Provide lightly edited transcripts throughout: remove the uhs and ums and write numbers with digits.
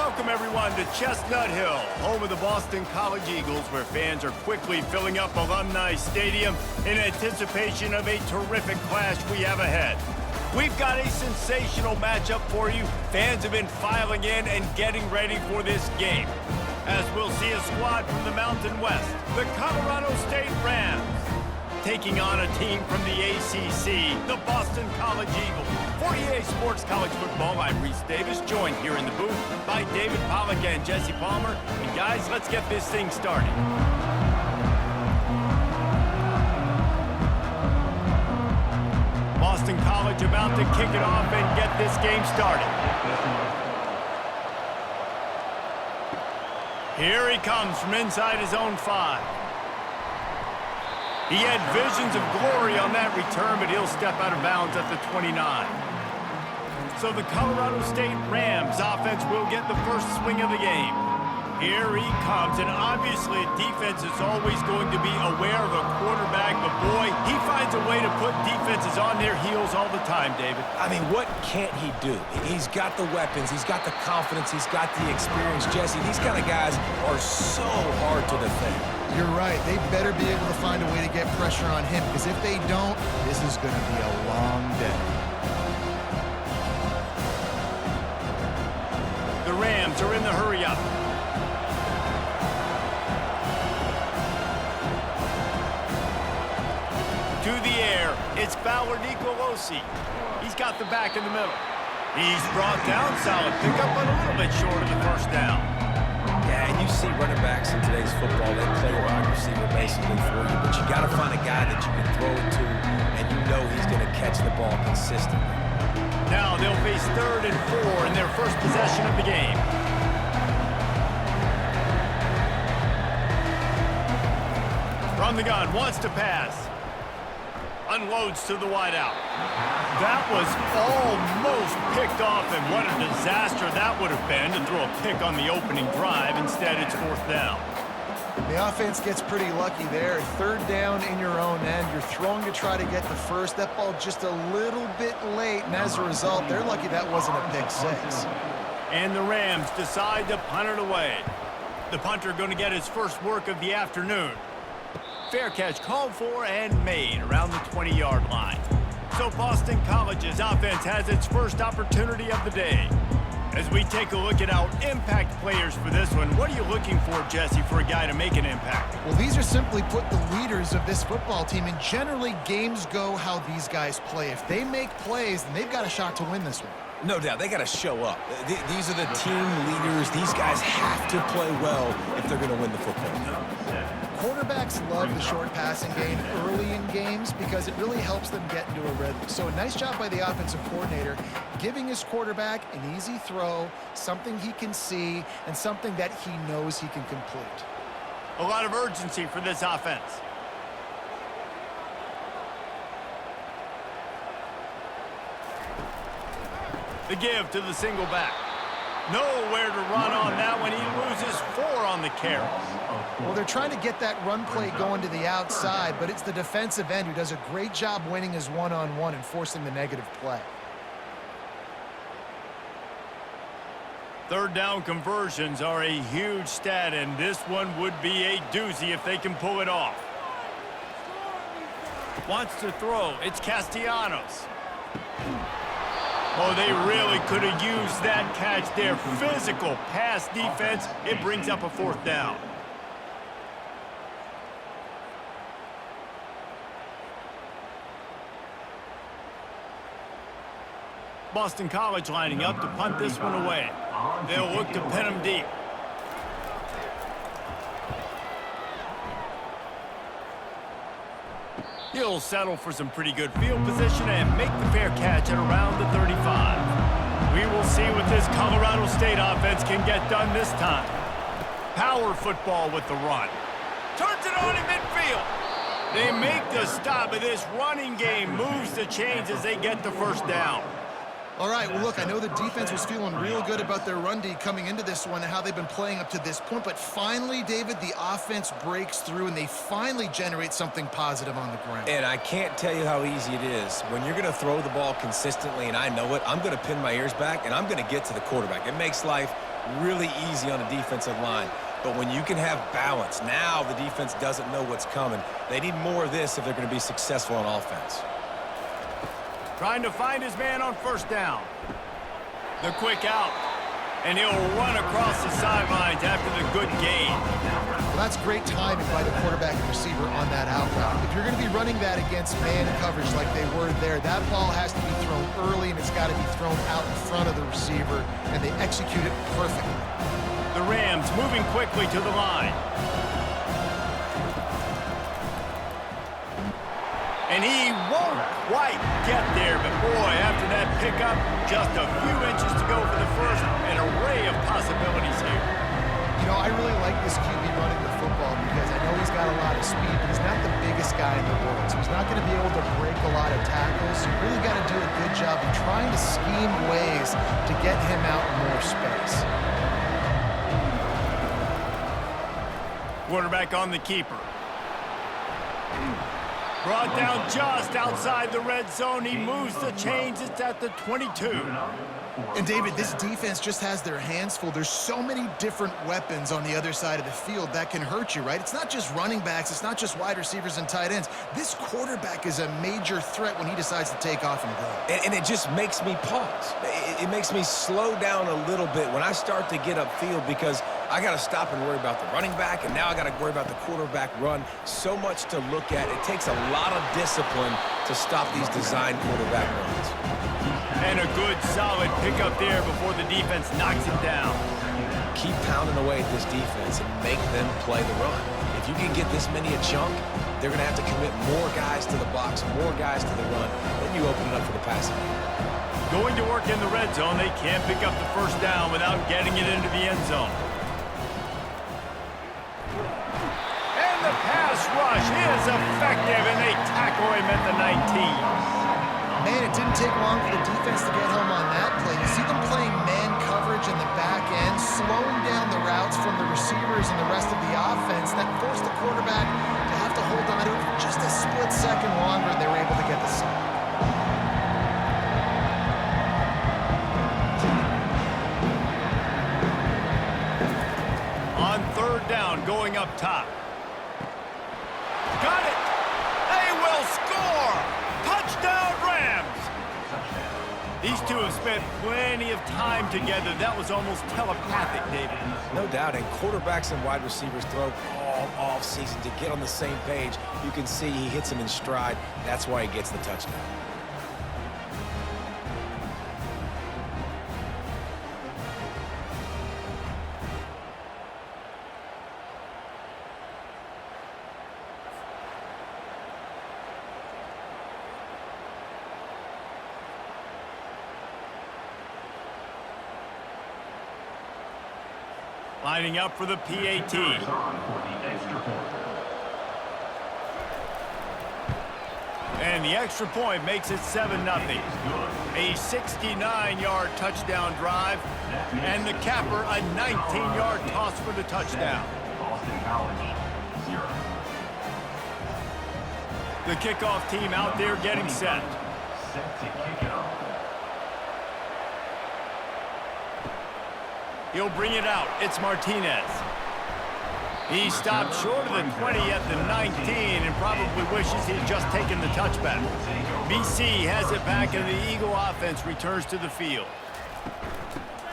Welcome, everyone, to Chestnut Hill, home of the Boston College Eagles, where fans are quickly filling up Alumni Stadium in anticipation of a terrific clash we have ahead. We've got a sensational matchup for you. Fans have been filing in and getting ready for this game, as we'll see a squad from the Mountain West, the Colorado State Rams, taking on a team from the ACC, the Boston College Eagles. For EA Sports College Football, I'm Reese Davis, joined here in the booth by David Pollack and Jesse Palmer. And guys, let's get this thing started. Boston College about to kick it off and get this game started. Here he comes from inside his own 5. He had visions of glory on that return, but he'll step out of bounds at the 29. So the Colorado State Rams offense will get the first swing of the game. Here he comes, and obviously defense is always going to be aware of a quarterback, but boy, he finds a way to put defenses on their heels all the time, David. I mean, what can't he do? He's got the weapons, he's got the confidence, he's got the experience. Jesse, these kind of guys are so hard to defend. You're right. They better be able to find a way to get pressure on him, because if they don't, this is going to be a long day. The Rams are in the hurry-up. To the air, it's Fowler Nicolosi. He's got the back in the middle. He's brought down, solid pickup, but a little bit short of the first down. Yeah, and you see running backs in today's football, they play wide receiver basically for you, but you got to find a guy that you can throw it to, and you know he's going to catch the ball consistently. Now they'll face 3rd and 4 in their first possession of the game. From the gun, wants to pass. Unloads to the wideout. That was almost picked off, and what a disaster that would have been to throw a pick on the opening drive. Instead, it's 4th down. The offense gets pretty lucky there. 3rd down in your own end. You're throwing to try to get the first. That ball just a little bit late, and as a result, they're lucky that wasn't a pick 6. And the Rams decide to punt it away. The punter going to get his first work of the afternoon. Fair catch called for and made around the 20-yard line. So Boston College's offense has its first opportunity of the day. As we take a look at our impact players for this one, what are you looking for, Jesse, for a guy to make an impact? Well, these are simply put the leaders of this football team, and generally games go how these guys play. If they make plays, then they've got a shot to win this one. No doubt, they got to show up. These are the team leaders. These guys have to play well if they're going to win the football game. Quarterbacks love the short passing game early in games because it really helps them get into a rhythm. So a nice job by the offensive coordinator giving his quarterback an easy throw, something he can see, and something that he knows he can complete. A lot of urgency for this offense. The give to the single back. Nowhere to run on that one. He loses 4 on the carry. Well, they're trying to get that run play going to the outside, but it's the defensive end who does a great job winning his one-on-one and forcing the negative play. 3rd down conversions are a huge stat, and this one would be a doozy if they can pull it off. Wants to throw. It's Castellanos. Oh, they really could have used that catch there. Physical pass defense. It brings up a 4th down. Boston College lining up to punt this one away. They'll look to pin him deep. He'll settle for some pretty good field position and make the fair catch at around the 35. We will see what this Colorado State offense can get done this time. Power football with the run. Turns it on in midfield. They make the stop, but this running game moves the chains as they get the first down. All right, well, look, I know the defense was feeling real good about their run D coming into this one and how they've been playing up to this point, but finally, David, the offense breaks through and they finally generate something positive on the ground. And I can't tell you how easy it is. When you're going to throw the ball consistently, and I know it, I'm going to pin my ears back, and I'm going to get to the quarterback. It makes life really easy on the defensive line. But when you can have balance, now the defense doesn't know what's coming. They need more of this if they're going to be successful on offense. Trying to find his man on first down. The quick out. And he'll run across the sidelines after the good gain. Well, that's great timing by the quarterback and receiver on that out route. If you're going to be running that against man coverage like they were there, that ball has to be thrown early and it's got to be thrown out in front of the receiver, and they execute it perfectly. The Rams moving quickly to the line. And he won't quite get there, but boy, after that pickup, just a few inches to go for the first. An array of possibilities here. You know, I really like this QB running the football because I know he's got a lot of speed, but he's not the biggest guy in the world, so he's not going to be able to break a lot of tackles. So you really got to do a good job of trying to scheme ways to get him out in more space. Quarterback on the keeper. Brought down just outside the red zone. He moves the chains. It's at the 22. And, David, this defense just has their hands full. There's so many different weapons on the other side of the field that can hurt you, right? It's not just running backs. It's not just wide receivers and tight ends. This quarterback is a major threat when he decides to take off and go. And it just makes me pause. It makes me slow down a little bit when I start to get upfield because I got to stop and worry about the running back, and now I got to worry about the quarterback run. So much to look at. It takes a lot of discipline to stop these design quarterback runs. And a good, solid pickup there before the defense knocks it down. Keep pounding away at this defense and make them play the run. If you can get this many a chunk, they're going to have to commit more guys to the box, more guys to the run. Then you open it up for the passing game. Going to work in the red zone, they can't pick up the first down without getting it into the end zone. And the pass rush is effective, and they tackle him at the 19. Man, it didn't take long for the defense to get home on that play. You see them playing man coverage in the back end, slowing down the routes from the receivers and the rest of the offense. That forced the quarterback to have to hold on to it for just a split second longer, and they were able to get the sack. On third down, going up top. Got it! They will score! Touchdown, Rams! These two have spent plenty of time together. That was almost telepathic, David. No doubt, and quarterbacks and wide receivers throw all off season to get on the same page. You can see he hits him in stride. That's why he gets the touchdown. Lining up for the PAT. And the extra point makes it 7-0. A 69-yard touchdown drive. And the capper, a 19-yard toss for the touchdown. The kickoff team out there getting set. He'll bring it out. It's Martinez. He stopped short of the 20 at the 19 and probably wishes he'd just taken the touchback. BC has it back and the Eagle offense returns to the field.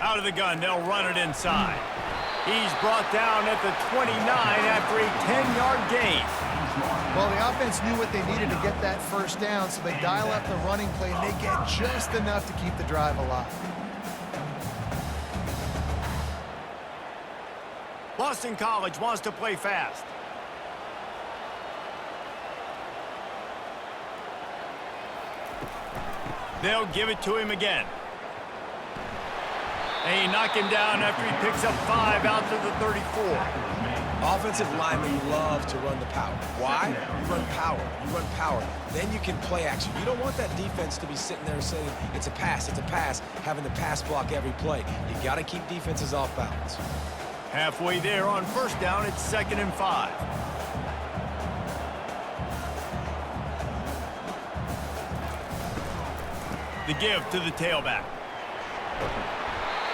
Out of the gun, they'll run it inside. He's brought down at the 29 after a 10-yard gain. Well, the offense knew what they needed to get that first down, so they dial up the running play, and they get just enough to keep the drive alive. Boston College wants to play fast. They'll give it to him again. They knock him down after he picks up 5 out to the 34. Offensive linemen love to run the power. Why? You run power. You run power. Then you can play action. You don't want that defense to be sitting there saying, it's a pass, having to pass block every play. You got to keep defenses off balance. Halfway there on first down, it's 2nd and 5. The give to the tailback.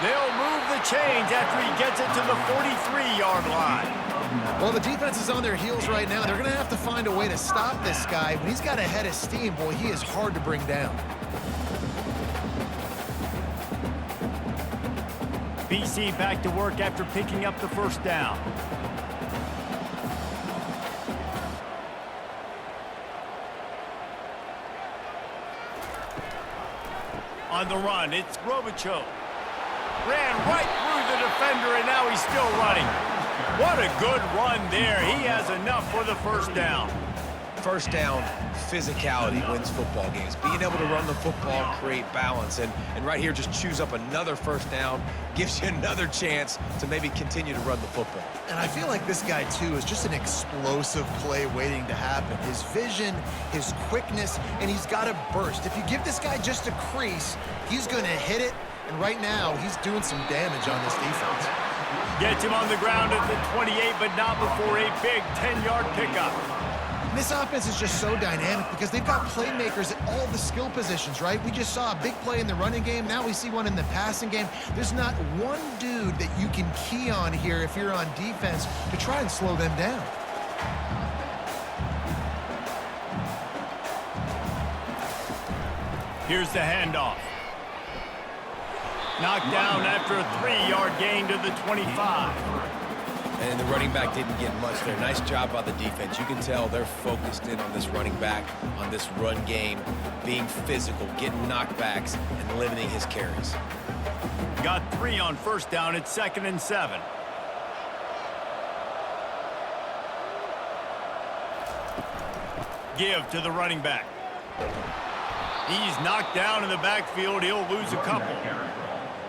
They'll move the chains after he gets it to the 43-yard line. Well, the defense is on their heels right now. They're going to have to find a way to stop this guy. When he's got a head of steam, boy, he is hard to bring down. BC back to work after picking up the first down. On the run, it's Robichaux. Ran right through the defender, and now he's still running. What a good run there. He has enough for the first down. First down, physicality wins football games. Being able to run the football, create balance, and right here just choose up another first down, gives you another chance to maybe continue to run the football. And I feel like this guy, too, is just an explosive play waiting to happen. His vision, his quickness, and he's got a burst. If you give this guy just a crease, he's going to hit it, and right now he's doing some damage on this defense. Gets him on the ground at the 28, but not before a big 10-yard pickup. This offense is just so dynamic because they've got playmakers at all the skill positions, right? We just saw a big play in the running game. Now we see one in the passing game. There's not one dude that you can key on here if you're on defense to try and slow them down. Here's the handoff. Knocked down after a 3-yard gain to the 25. And the running back didn't get much there. Nice job by the defense. You can tell they're focused in on this running back, on this run game, being physical, getting knockbacks, and limiting his carries. Got 3 on first down at 2nd and 7. Give to the running back. He's knocked down in the backfield. He'll lose a couple.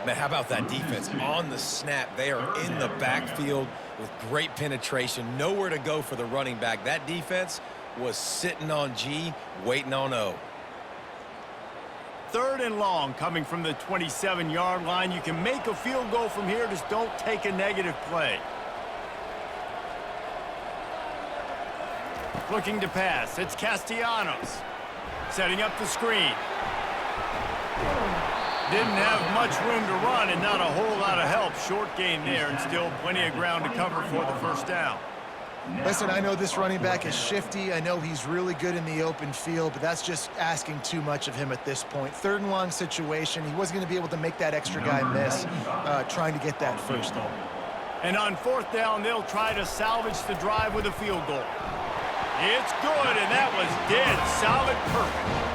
Man, how about that defense? On the snap, they are in the backfield with great penetration. Nowhere to go for the running back. That defense was sitting on G, waiting on O. 3rd and long coming from the 27-yard line. You can make a field goal from here. Just don't take a negative play. Looking to pass. It's Castellanos. Setting up the screen. Didn't have much room to run and not a whole lot of help. Short gain there and still plenty of ground to cover for the first down. Listen, I know this running back is shifty. I know he's really good in the open field, but that's just asking too much of him at this point. 3rd and long situation. He wasn't going to be able to make that extra guy miss trying to get that first down. And on 4th down, they'll try to salvage the drive with a field goal. It's good, and that was dead solid, perfect.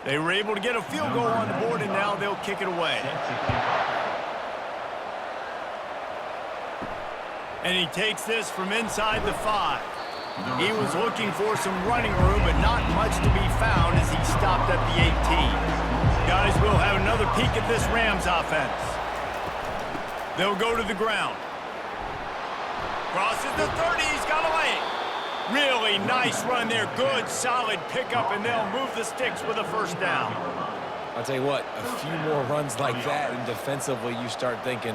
They were able to get a field goal on the board, and now they'll kick it away. And he takes this from inside the 5. He was looking for some running room, but not much to be found as he stopped at the 18. Guys, we'll have another peek at this Rams offense. They'll go to the ground. Crosses the 30, he's got away. Really nice run there. Good, solid pickup, and they'll move the sticks with a first down. I'll tell you what, a few more runs like that, and defensively you start thinking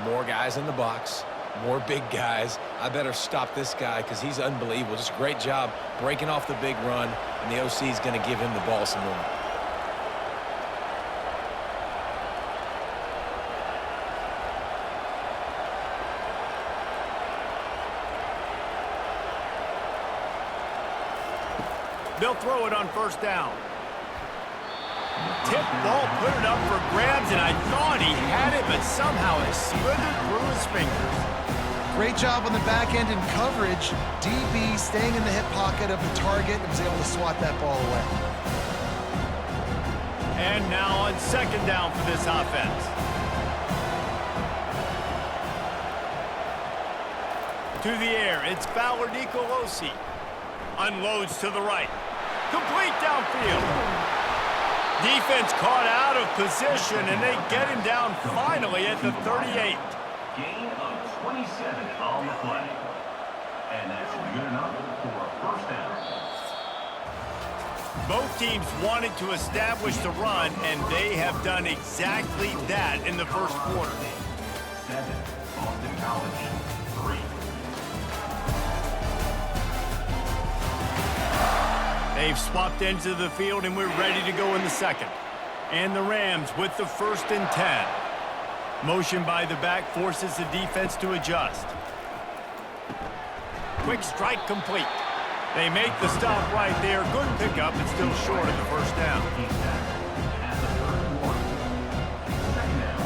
more guys in the box, more big guys. I better stop this guy because he's unbelievable. Just a great job breaking off the big run, and the OC is going to give him the ball some more. They'll throw it on first down. Tip ball, put it up for grabs, and I thought he had it, but somehow it slithered through his fingers. Great job on the back end in coverage. DB staying in the hip pocket of the target and was able to swat that ball away. And now on second down for this offense. To the air, it's Fowler Nicolosi. Unloads to the right. Complete downfield. Defense caught out of position, and they get him down finally at the 38. Gain of 27 on the play. And that's good enough for a first down. Both teams wanted to establish the run, and they have done exactly that in the first quarter. 7, Boston College, 3. They've swapped ends of the field, and we're ready to go in the second. And the Rams with the 1st and 10. Motion by the back forces the defense to adjust. Quick strike complete. They make the stop right there. Good pickup, but still short of the first down. At the 31. Second down.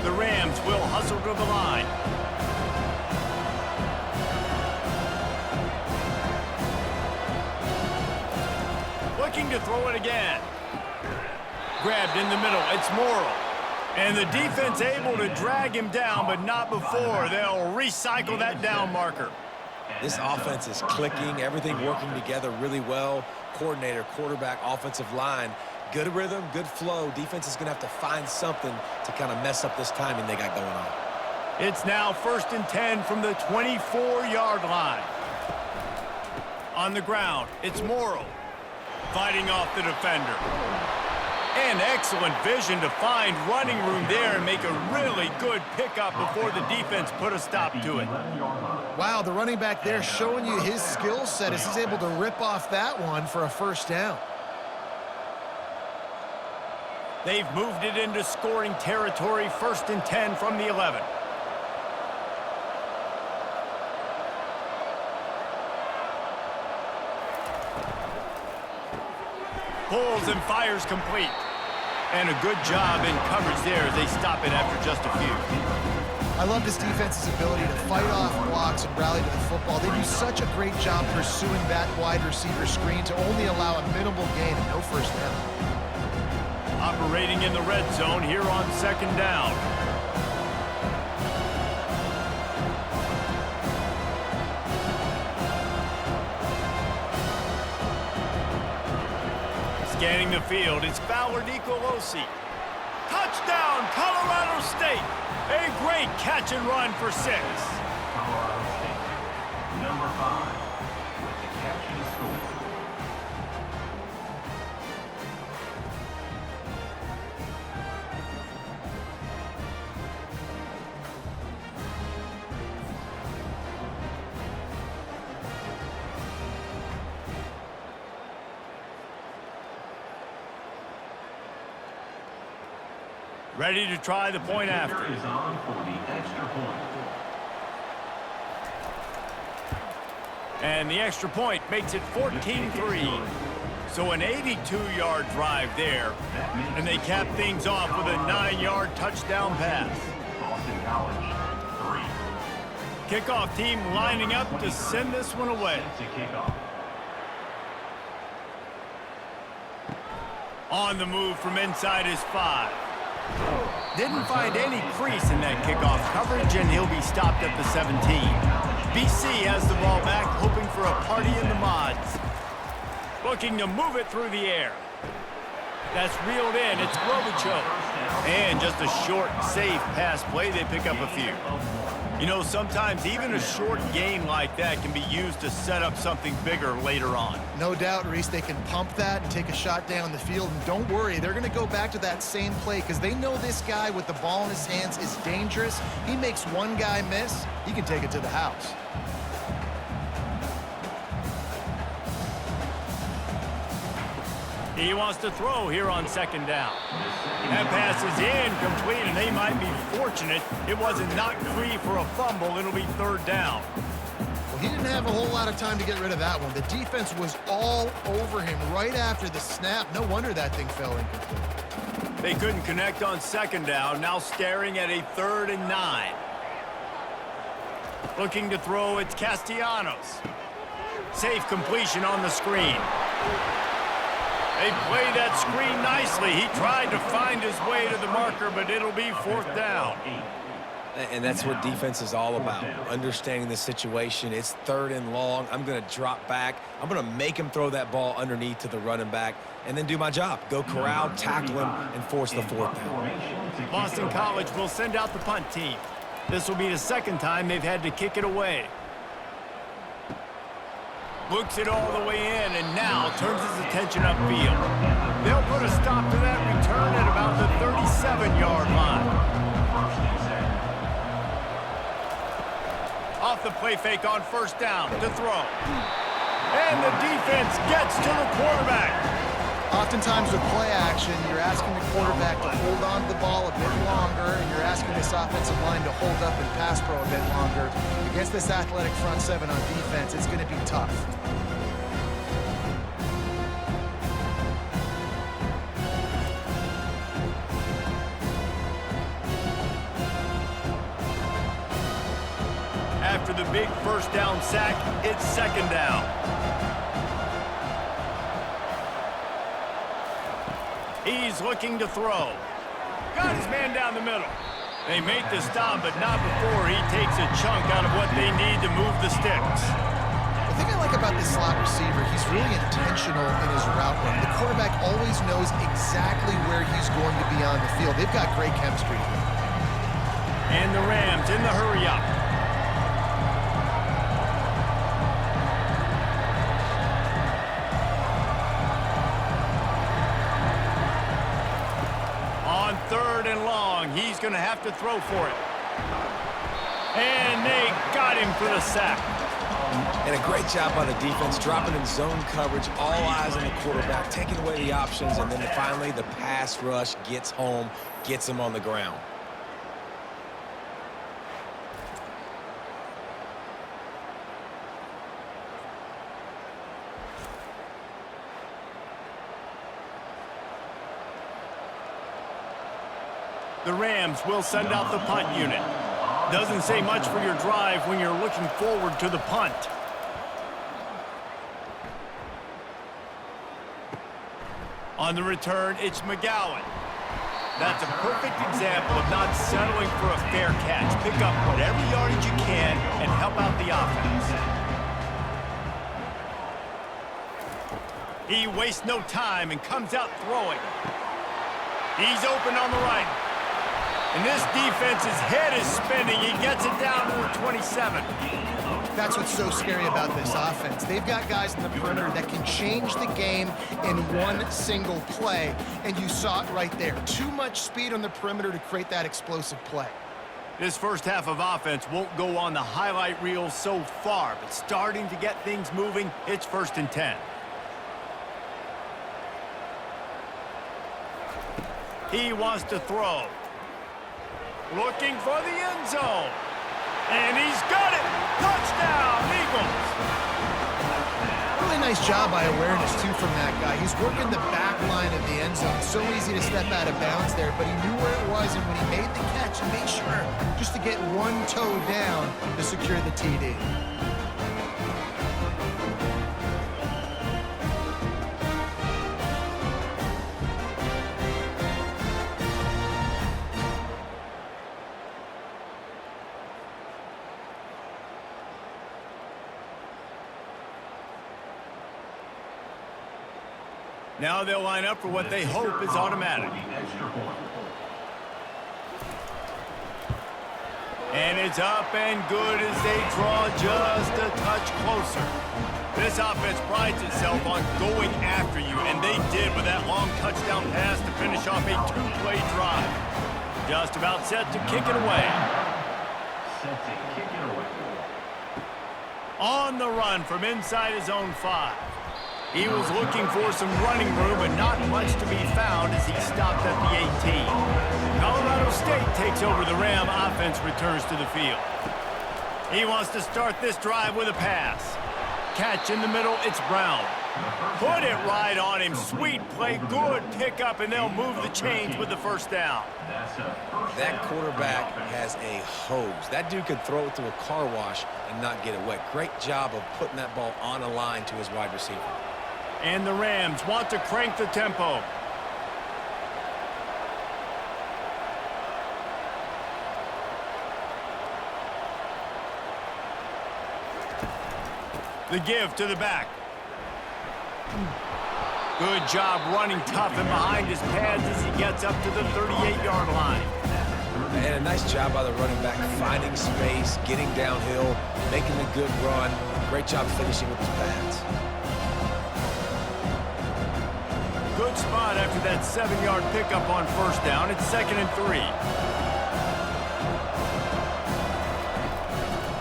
The Rams will hustle to the line. Looking to throw it again. Grabbed in the middle. It's Morrow. And the defense able to drag him down, but not before. They'll recycle that down marker. This offense is clicking, everything working together really well. Coordinator, quarterback, offensive line. Good rhythm, good flow. Defense is going to have to find something to kind of mess up this timing they got going on. It's now 1st and 10 from the 24-yard line. On the ground, it's Morrow. Fighting off the defender. And excellent vision to find running room there and make a really good pickup before the defense put a stop to it. Wow, the running back there showing you his skill set as he's able to rip off that one for a first down. They've moved it into scoring territory, 1st and 10 from the 11. Pulls and fires complete. And a good job in coverage there as they stop it after just a few. I love this defense's ability to fight off blocks and rally to the football. They do such a great job pursuing that wide receiver screen to only allow a minimal gain and no first down. Operating in the red zone here on second down. Scanning the field, it's Fowler Nicolosi. Touchdown, Colorado State. A great catch and run for 6. Colorado State, number 5, with the catch and score. Ready to try the point after. Is on for the extra point. And the extra point makes it 14-3. So an 82-yard drive there. And they cap things off with a 9-yard touchdown pass. Boston College, 3. Kickoff team lining up to send this one away. To kick off. On the move from inside his 5. Didn't find any crease in that kickoff coverage, and he'll be stopped at the 17. BC has the ball back, hoping for a party in the mods. Looking to move it through the air. That's reeled in. It's Globocho. And just a short, safe pass play. They pick up a few. You know, sometimes even a short gain like that can be used to set up something bigger later on. No doubt, Reese, they can pump that and take a shot down the field. And don't worry, they're going to go back to that same play because they know this guy with the ball in his hands is dangerous. He makes one guy miss, he can take it to the house. He wants to throw here on second down. That pass is incomplete, and they might be fortunate it wasn't knocked free for a fumble. It'll be third down. Well, He didn't have a whole lot of time to get rid of that one. The defense was all over him right after the snap. No wonder that thing fell incomplete. They couldn't connect on second down, now staring at a 3rd and 9. Looking to throw, it's Castellanos. Safe completion on the screen. They play that screen nicely. He tried to find his way to the marker, but it'll be 4th down. And that's what defense is all about, understanding the situation. It's 3rd and long. I'm going to drop back. I'm going to make him throw that ball underneath to the running back and then do my job. Go corral, tackle him, and force the 4th down. Boston College will send out the punt team. This will be the 2nd time they've had to kick it away. Looks it all the way in and now turns his attention upfield. They'll put a stop to that return at about the 37-yard line. Off the play fake on 1st down to throw. And the defense gets to the quarterback. Oftentimes with play action, you're asking the quarterback to hold on to the ball a bit longer, and you're asking this offensive line to hold up and pass pro a bit longer. Against this athletic front 7 on defense, it's going to be tough. After the big 1st down sack, it's 2nd down. He's looking to throw. Got his man down the middle. They make the stop, but not before he takes a chunk out of what they need to move the sticks. The thing I like about this slot receiver, he's really intentional in his route run. The quarterback always knows exactly where he's going to be on the field. They've got great chemistry. And the Rams in the hurry-up. On 3rd and long, he's going to have to throw for it. And they got him for the sack. And a great job by the defense, dropping in zone coverage, all eyes on the quarterback, taking away the options, and then finally the pass rush gets home, gets him on the ground. The Rams will send out the punt unit. Doesn't say much for your drive when you're looking forward to the punt. On the return, it's McGowan. That's a perfect example of not settling for a fair catch. Pick up whatever yardage you can and help out the offense. He wastes no time and comes out throwing. He's open on the right. And this defense's head is spinning. He gets it down to the 27. That's what's so scary about this offense. They've got guys in the perimeter that can change the game in one single play, and you saw it right there. Too much speed on the perimeter to create that explosive play. This first half of offense won't go on the highlight reel so far, but starting to get things moving, it's 1st and 10. He wants to throw. Looking for the end zone. And he's got it. Touchdown, Eagles. Really nice job by awareness, too, from that guy. He's working the back line of the end zone. So easy to step out of bounds there, but he knew where it was, and when he made the catch, he made sure just to get one toe down to secure the TD. Now they'll line up for what they hope is automatic. And it's up and good as they draw just a touch closer. This offense prides itself on going after you, and they did with that long touchdown pass to finish off a 2-play drive. Just about set to kick it away. On the run from inside his own 5. He was looking for some running room, but not much to be found as he stopped at the 18. Colorado State takes over the Ram. Offense returns to the field. He wants to start this drive with a pass. Catch in the middle, it's Brown. Put it right on him. Sweet play, good pickup, and they'll move the chains with the first down. That quarterback has a hose. That dude could throw it through a car wash and not get it wet. Great job of putting that ball on a line to his wide receiver. And the Rams want to crank the tempo. The give to the back. Good job running tough and behind his pads as he gets up to the 38-yard line. And a nice job by the running back, finding space, getting downhill, making a good run. Great job finishing with his pads. Good spot after that 7-yard pickup on first down. It's 2nd and 3.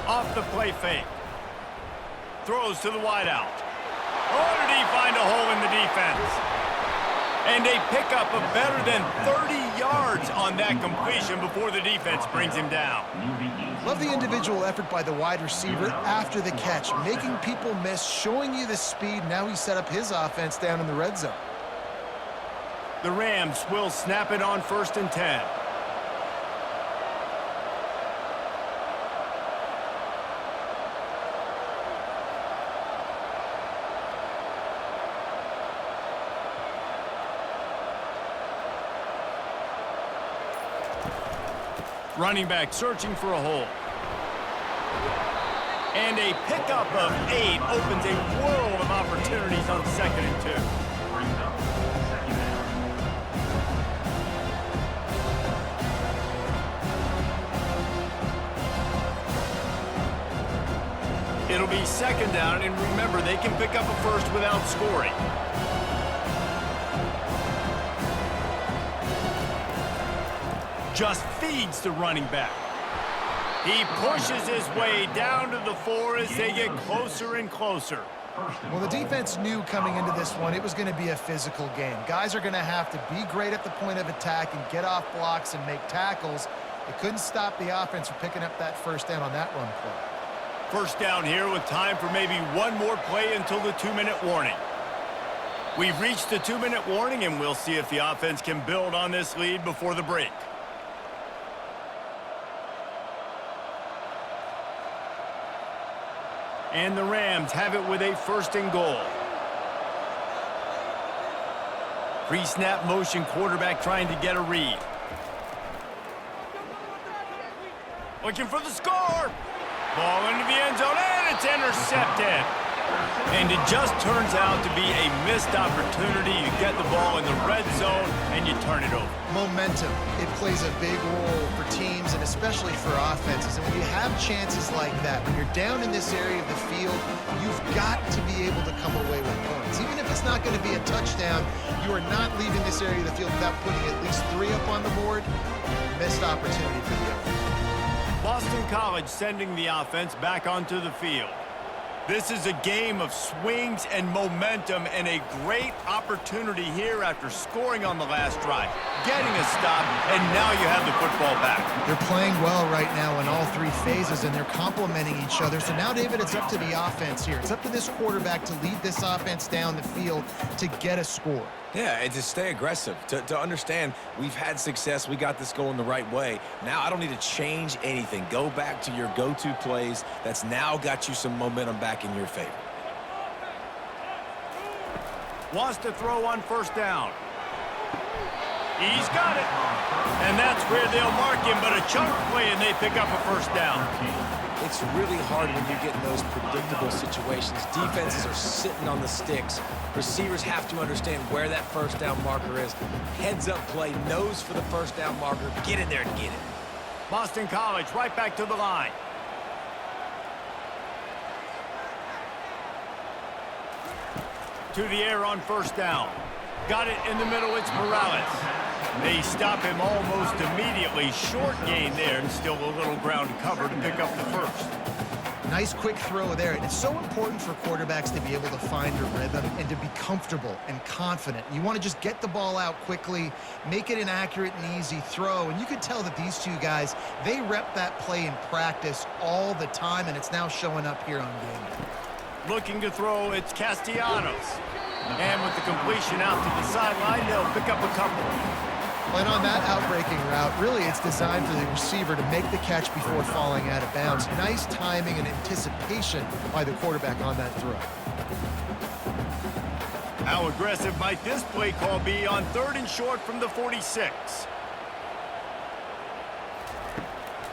Off the play fake. Throws to the wideout. Oh, did he find a hole in the defense? And a pickup of better than 30 yards on that completion before the defense brings him down. Love the individual effort by the wide receiver after the catch, making people miss, showing you the speed. Now he set up his offense down in the red zone. The Rams will snap it on 1st and 10. Running back searching for a hole. And a pickup of 8 opens a world of opportunities on 2nd and 2. It'll be 2nd down, and remember, they can pick up a first without scoring. Just feeds the running back. He pushes his way down to the 4 as they get closer and closer. Well, the defense knew coming into this one it was going to be a physical game. Guys are going to have to be great at the point of attack and get off blocks and make tackles. They couldn't stop the offense from picking up that first down on that run play. First down here with time for maybe one more play until the 2-minute warning. We've reached the 2-minute warning, and we'll see if the offense can build on this lead before the break. And the Rams have it with a 1st and goal. Pre-snap motion quarterback trying to get a read. Looking for the score. Ball into the end zone, and it's intercepted. And it just turns out to be a missed opportunity. You get the ball in the red zone, and you turn it over. Momentum. It plays a big role for teams and especially for offenses. And when you have chances like that, when you're down in this area of the field, you've got to be able to come away with points. Even if it's not going to be a touchdown, you are not leaving this area of the field without putting at least 3 up on the board. Missed opportunity for the other. Boston College sending the offense back onto the field. This is a game of swings and momentum, and a great opportunity here after scoring on the last drive, getting a stop, and now you have the football back. They're playing well right now in all 3 phases, and they're complementing each other. So now, David, it's up to the offense here. It's up to this quarterback to lead this offense down the field to get a score. Yeah, and to stay aggressive, to understand we've had success, we got this going the right way. Now I don't need to change anything. Go back to your go-to plays. That's now got you some momentum back in your favor. Wants to throw on 1st down. He's got it. And that's where they'll mark him, but a chunk play and they pick up a 1st down. It's really hard when you get in those predictable situations. Defenses are sitting on the sticks. Receivers have to understand where that 1st down marker is. Heads up play, nose for the 1st down marker. Get in there and get it. Boston College right back to the line. To the air on 1st down. Got it in the middle, it's Morales. They stop him almost immediately. Short gain there, and still a little ground cover to pick up the 1st. Nice quick throw there. And it's so important for quarterbacks to be able to find a rhythm and to be comfortable and confident. You want to just get the ball out quickly, make it an accurate and easy throw. And you could tell that these two guys, they rep that play in practice all the time, and it's now showing up here on game day. Looking to throw, it's Castellanos. And with the completion out to the sideline, they'll pick up a couple. And on that outbreaking route, really it's designed for the receiver to make the catch before falling out of bounds. Nice timing and anticipation by the quarterback on that throw. How aggressive might this play call be on 3rd and short from the 46?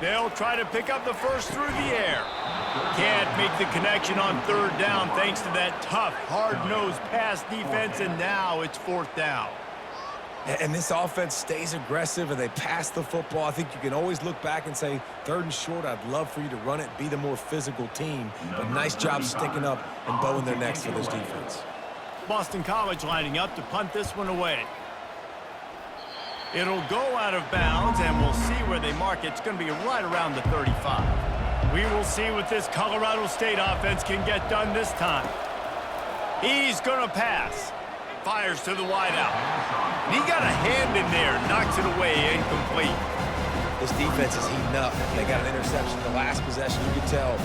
They'll try to pick up the first through the air. Can't make the connection on 3rd down thanks to that tough, hard-nosed pass defense, and now it's 4th down. And this offense stays aggressive and they pass the football. I think you can always look back and say, 3rd and short, I'd love for you to run it, be the more physical team. But nice job sticking up and bowing their necks for this defense. Boston College lining up to punt this one away. It'll go out of bounds, and we'll see where they mark it. It's going to be right around the 35. We will see what this Colorado State offense can get done this time. He's going to pass. Fires to the wideout. He got a hand in there, knocks it away, incomplete. This defense is heating up. They got an interception the last possession. You could tell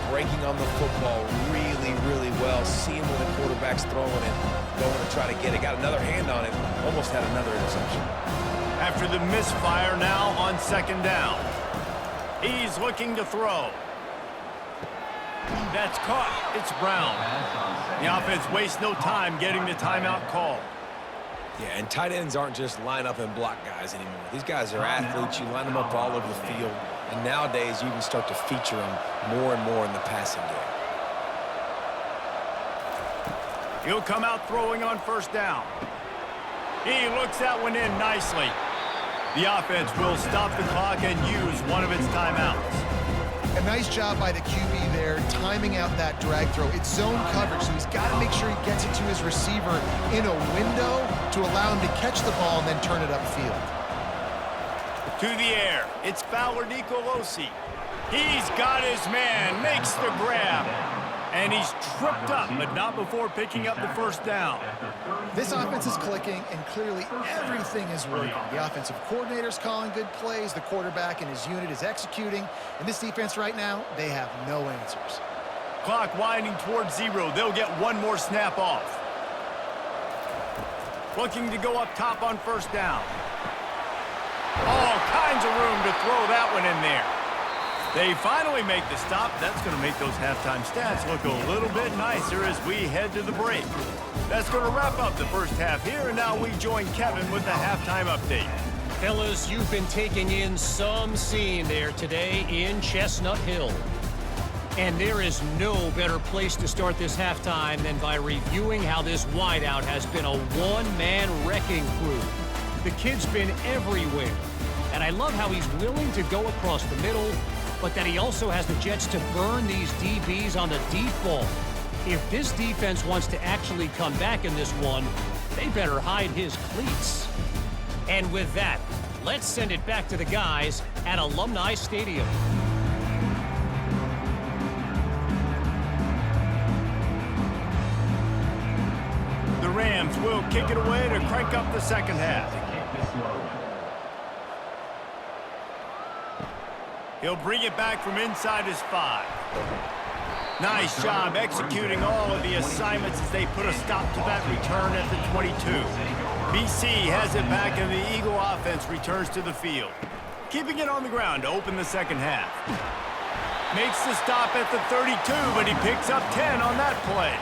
breaking on the football really, really well, seeing where the quarterback's throwing it, going to try to get it. Got another hand on it, almost had another interception. After the misfire, now on 2nd down. He's looking to throw. That's caught. It's Brown. The offense wastes no time getting the timeout called. Yeah, and tight ends aren't just line up and block guys anymore. These guys are athletes. You line them up all over the field. And nowadays, you can start to feature them more and more in the passing game. He'll come out throwing on 1st down. He looks that one in nicely. The offense will stop the clock and use one of its timeouts. A nice job by the QB there, timing out that drag throw. It's zone coverage, so he's got to make sure he gets it to his receiver in a window to allow him to catch the ball and then turn it upfield. To the air, it's Fowler Nicolosi. He's got his man, makes the grab. And he's tripped up, but not before picking up the 1st down. This offense is clicking, and clearly everything is working. The offensive coordinator's calling good plays, the quarterback and his unit is executing, and this defense right now, they have no answers. Clock winding towards 0. They'll get one more snap off. Looking to go up top on 1st down. All kinds of room to throw that one in there. They finally make the stop. That's going to make those halftime stats look a little bit nicer as we head to the break. That's going to wrap up the first half here, and now we join Kevin with the halftime update. Fellas, you've been taking in some scene there today in Chestnut Hill. And there is no better place to start this halftime than by reviewing how this wideout has been a one-man wrecking crew. The kid's been everywhere, and I love how he's willing to go across the middle, but that he also has the jets to burn these DBs on the deep ball. If this defense wants to actually come back in this one, they better hide his cleats. And with that, let's send it back to the guys at Alumni Stadium. The Rams will kick it away to crank up the second half. He'll bring it back from inside his 5. Nice job executing all of the assignments as they put a stop to that return at the 22. BC has it back and the Eagle offense returns to the field. Keeping it on the ground to open the second half. Makes the stop at the 32, but he picks up 10 on that play.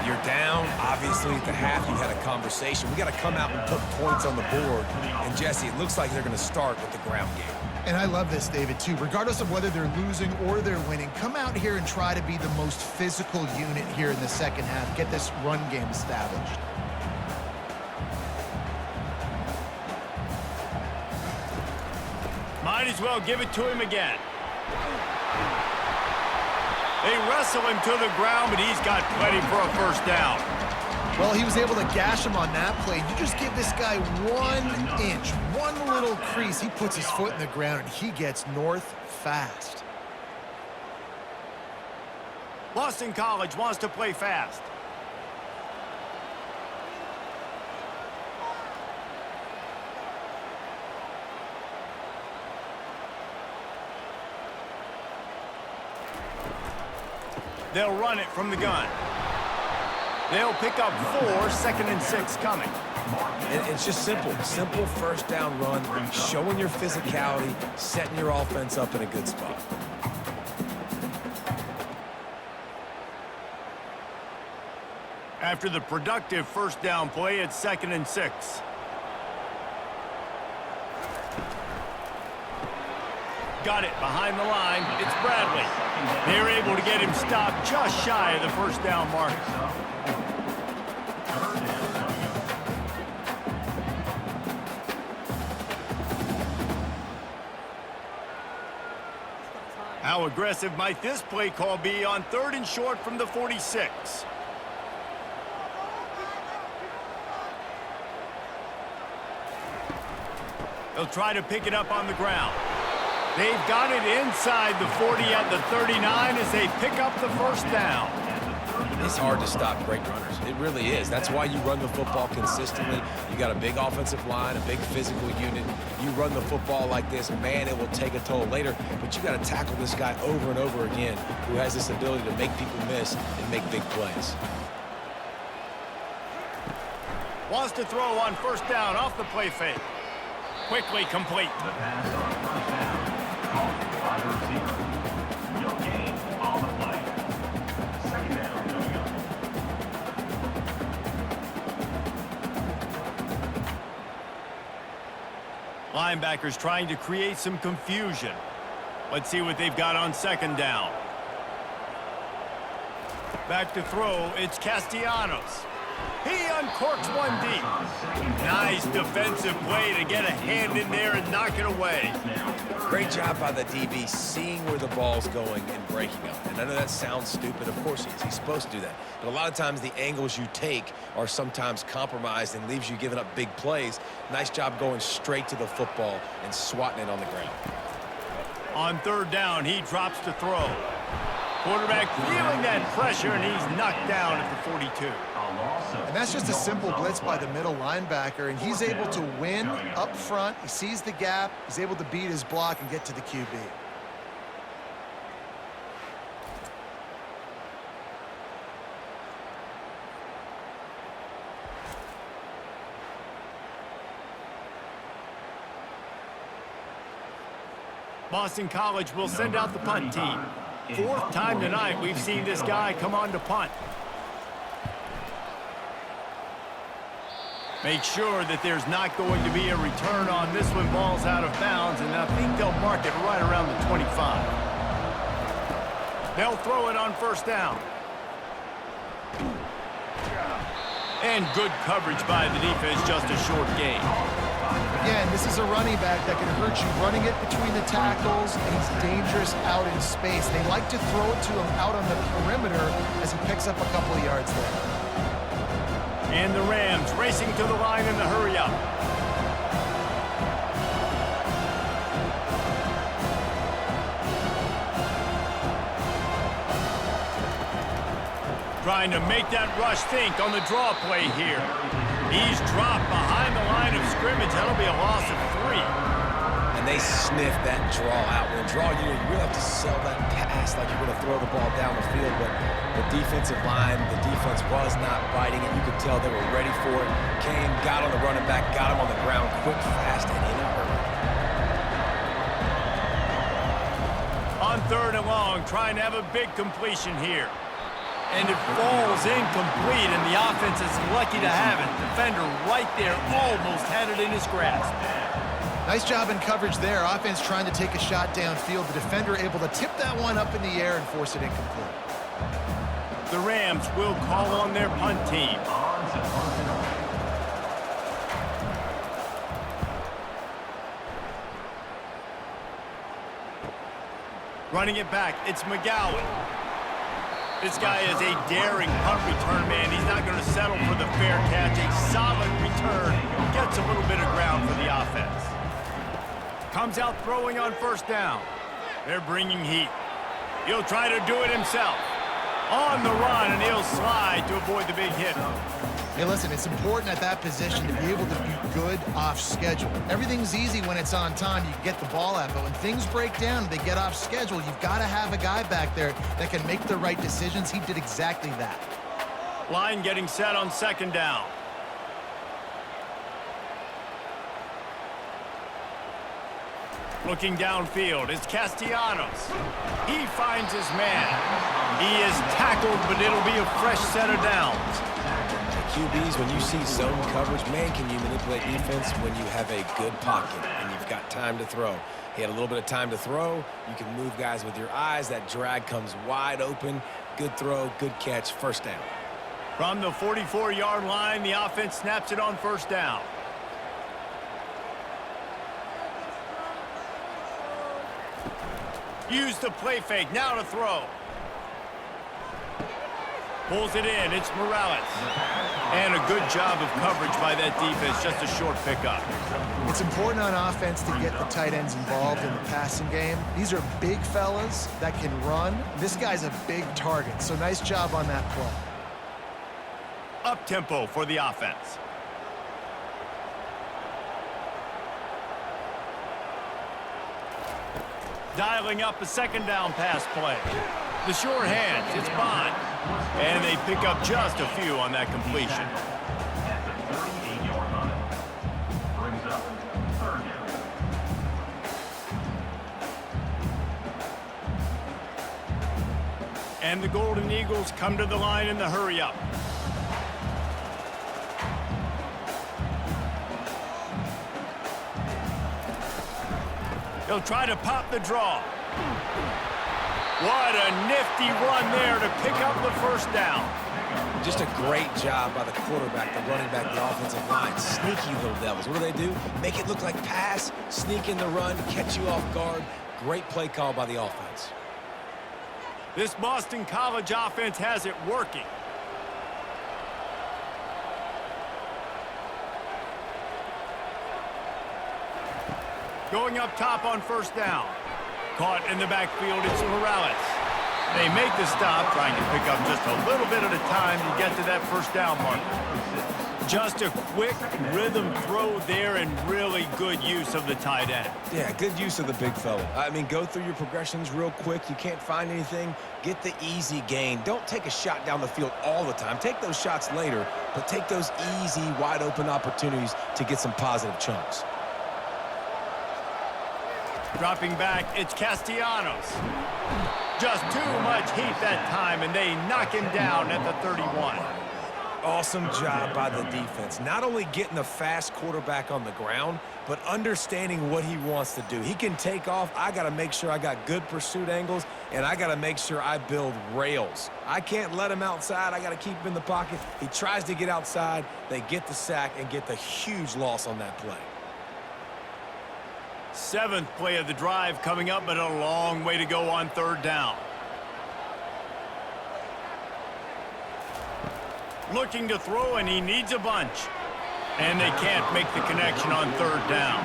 You're down. Obviously, at the half, you had a conversation. We got to come out and put points on the board. And, Jesse, it looks like they're going to start with the ground game. And I love this, David, too. Regardless of whether they're losing or they're winning, come out here and try to be the most physical unit here in the second half. Get this run game established. Might as well give it to him again. They wrestle him to the ground, but he's got plenty for a first down. Well, he was able to gash him on that play. You just give this guy 1 inch, one little crease. He puts his foot in the ground, and he gets north fast. Boston College wants to play fast. They'll run it from the gun. They'll pick up 4, 2nd and 6 coming. And it's just simple. Simple first down run, showing your physicality, setting your offense up in a good spot. After the productive first down play, it's 2nd and 6. Got it behind the line. It's Bradley. They're able to get him stopped just shy of the first down mark. How aggressive might this play call be on 3rd and short from the 46? They'll try to pick it up on the ground. They've got it inside the 40 at the 39 as they pick up the first down. It's hard to stop great runners. It really is. That's why you run the football consistently. You got a big offensive line, a big physical unit. You run the football like this, man, it will take a toll later. But you got to tackle this guy over and over again who has this ability to make people miss and make big plays. Wants to throw on first down off the play fake. Quickly complete. The pass on first down. Called by the receiver. No gain on the play. 2nd down coming up. Linebackers trying to create some confusion. Let's see what they've got on 2nd down. Back to throw, it's Castellanos. He uncorks one deep. Nice defensive play to get a hand in there and knock it away. Great job by the DB seeing where the ball's going and breaking up. And I know that sounds stupid. Of course he is. He's supposed to do that. But a lot of times the angles you take are sometimes compromised and leaves you giving up big plays. Nice job going straight to the football and swatting it on the ground. On 3rd down, he drops to throw. Quarterback feeling that pressure, and he's knocked down at the 42. And that's just a simple blitz by the middle linebacker, and he's able to win up front. He sees the gap. He's able to beat his block and get to the QB. Boston College will send out the punt team. 4th time tonight we've seen this guy come on to punt. Make sure that there's not going to be a return on this when ball's out of bounds, and I think they'll mark it right around the 25. They'll throw it on first down. And good coverage by the defense, just a short gain. Again, this is a running back that can hurt you running it between the tackles, and he's dangerous out in space. They like to throw it to him out on the perimeter as he picks up a couple of yards there. And the Rams racing to the line in the hurry-up. Trying to make that rush think on the draw play here. He's dropped behind the line of scrimmage. That'll be a loss of 3. And they sniff that draw out. When draw you really have to sell that pass like you're going to throw the ball down the field. But the defensive line, the defense was not biting it. You could tell they were ready for it. Came, got on the running back, got him on the ground quick, fast, and in a hurry. On 3rd and long, trying to have a big completion here. And it falls incomplete, and the offense is lucky to have it. Defender right there almost had it in his grasp. Nice job in coverage there. Offense trying to take a shot downfield. The defender able to tip that one up in the air and force it incomplete. The Rams will call on their punt team. Running it back, it's McGowan. This guy is a daring punt return man. He's not going to settle for the fair catch. A solid return. Gets a little bit of ground for the offense. Comes out throwing on first down. They're bringing heat. He'll try to do it himself. On the run, and he'll slide to avoid the big hit. Hey, listen, it's important at that position to be able to be good off schedule. Everything's easy when it's on time. You can get the ball out, but when things break down and they get off schedule, you've got to have a guy back there that can make the right decisions. He did exactly that. Line getting set on second down. Looking downfield, it's Castellanos. He finds his man. He is tackled, but it'll be a fresh set of downs. QBs, when you see zone coverage, man, can you manipulate defense when you have a good pocket and you've got time to throw. He had a little bit of time to throw. You can move guys with your eyes. That drag comes wide open. Good throw, good catch, first down. From the 44-yard line, the offense snaps it on first down. Use the play fake, now to throw. Pulls it in, it's Morales. And a good job of coverage by that defense, just a short pickup. It's important on offense to get the tight ends involved in the passing game. These are big fellas that can run. This guy's a big target, so nice job on that play. Up-tempo for the offense. Dialing up a second down pass play. The sure hands, it's Bond. And they pick up just a few on that completion. At the 38-yard line. Brings up third down. And the Golden Eagles come to the line in the hurry-up. He'll try to pop the draw. What a nifty run there to pick up the first down. Just a great job by the quarterback, the running back, the offensive line. Sneaky little devils. What do? Make it look like pass, sneak in the run, catch you off guard. Great play call by the offense. This Boston College offense has it working. Going up top on first down. Caught in the backfield, it's Morales. They make the stop, trying to pick up just a little bit at a time to get to that first down mark. Just a quick rhythm throw there and really good use of the tight end. Yeah, good use of the big fella. I mean, go through your progressions real quick. You can't find anything. Get the easy gain. Don't take a shot down the field all the time. Take those shots later, but take those easy, wide-open opportunities to get some positive chunks. Dropping back, it's Castellanos. Just too much heat that time, and they knock him down at the 31. Awesome job by the defense. Not only getting a fast quarterback on the ground, but understanding what he wants to do. He can take off. I got to make sure I got good pursuit angles, and I got to make sure I build rails. I can't let him outside. I got to keep him in the pocket. He tries to get outside. They get the sack and get the huge loss on that play. Seventh play of the drive coming up, but a long way to go on third down. Looking to throw, and he needs a bunch. And they can't make the connection on third down.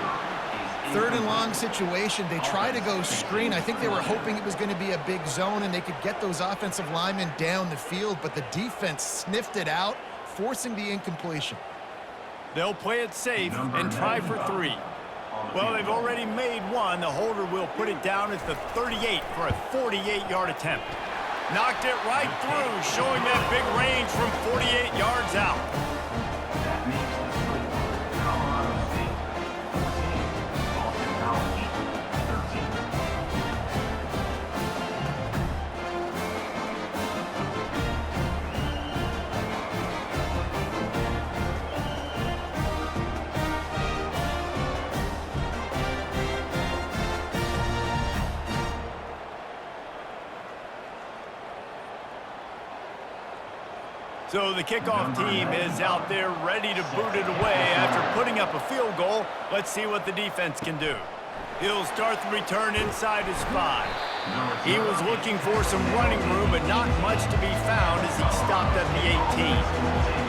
Third and long situation. They try to go screen. I think they were hoping it was going to be a big zone and they could get those offensive linemen down the field, but the defense sniffed it out, forcing the incompletion. They'll play it safe and try for three. Well, they've already made one. The holder will put it down at the 38 for a 48-yard attempt. Knocked it right through, showing that big range from 48 yards out. That makes the score Colorado State 14, Boston College 13. So the kickoff team is out there ready to boot it away after putting up a field goal. Let's see what the defense can do. He'll start the return inside his 5. He was looking for some running room, but not much to be found as he stopped at the 18.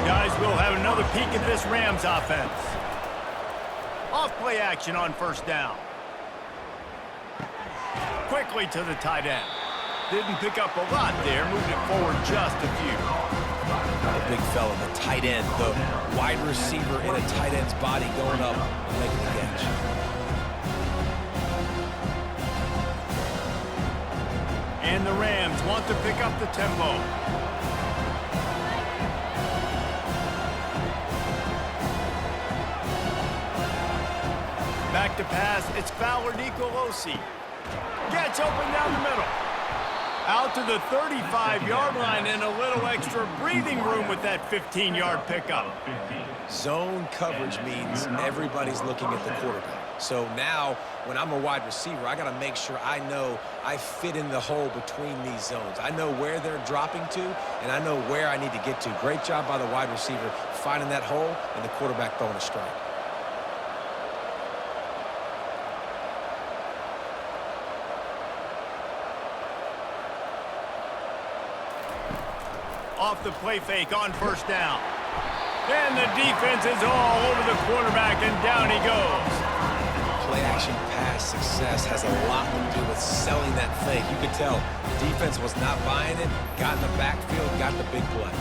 Guys, we'll have another peek at this Rams offense. Off play action on first down. Quickly to the tight end. didn't pick up a lot there, moved it forward just a few. The big fella, the tight end, the wide receiver in a tight end's body going up and making the catch. And the Rams want to pick up the tempo. Back to pass, it's Fowler Nicolosi. Gets open down the middle. Out to the 35-yard line and a little extra breathing room with that 15-yard pickup. Zone coverage means everybody's looking at the quarterback. So now, when I'm a wide receiver, I got to make sure I know I fit in the hole between these zones. I know where they're dropping to, and I know where I need to get to. Great job by the wide receiver finding that hole and the quarterback throwing a strike. Off the play fake on first down. And the defense is all over the quarterback, and down he goes. Play-action pass success has a lot to do with selling that fake. You could tell the defense was not buying it, got in the backfield, got the big play.